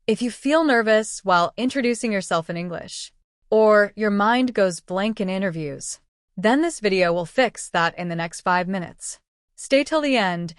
If you feel nervous while introducing yourself in English, or your mind goes blank in interviews, then this video will fix that in the next 5 minutes. Stay till the end.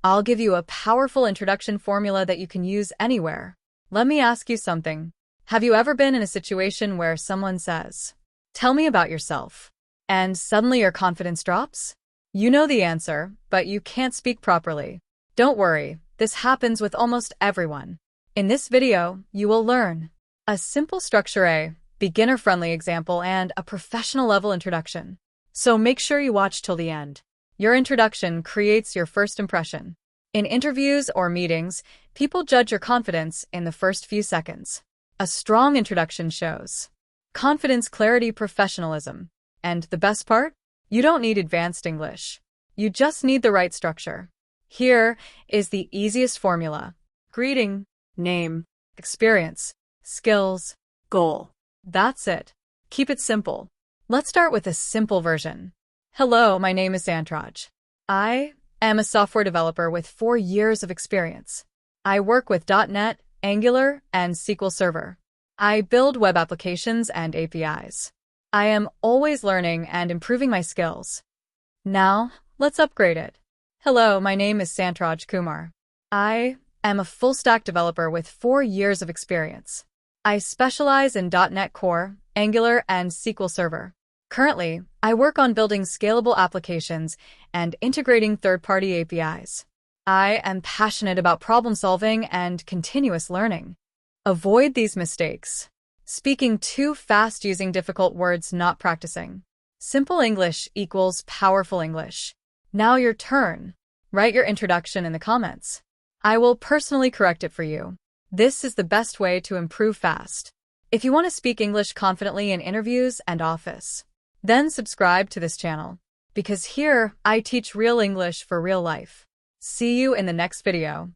I'll give you a powerful introduction formula that you can use anywhere. Let me ask you something. Have you ever been in a situation where someone says, "Tell me about yourself," and suddenly your confidence drops? You know the answer, but you can't speak properly. Don't worry, this happens with almost everyone. In this video, you will learn a simple structure, a beginner-friendly example, and a professional-level introduction. So make sure you watch till the end. Your introduction creates your first impression. In interviews or meetings, people judge your confidence in the first few seconds. A strong introduction shows confidence, clarity, professionalism. And the best part? You don't need advanced English. You just need the right structure. Here is the easiest formula. Greeting, name, experience, skills, goal. That's it. Keep it simple. Let's start with a simple version. Hello, my name is Santraj. I am a software developer with 4 years of experience. I work with .NET, Angular, and SQL Server. I build web applications and APIs. I am always learning and improving my skills. Now, let's upgrade it. Hello, my name is Santraj Kumar. I am a full-stack developer with 4 years of experience. I specialize in .NET Core, Angular, and SQL Server. Currently, I work on building scalable applications and integrating third-party APIs. I am passionate about problem-solving and continuous learning. Avoid these mistakes. Speaking too fast, using difficult words, not practicing. Simple English equals powerful English. Now your turn. Write your introduction in the comments. I will personally correct it for you. This is the best way to improve fast. If you want to speak English confidently in interviews and office, then subscribe to this channel, because here I teach real English for real life. See you in the next video.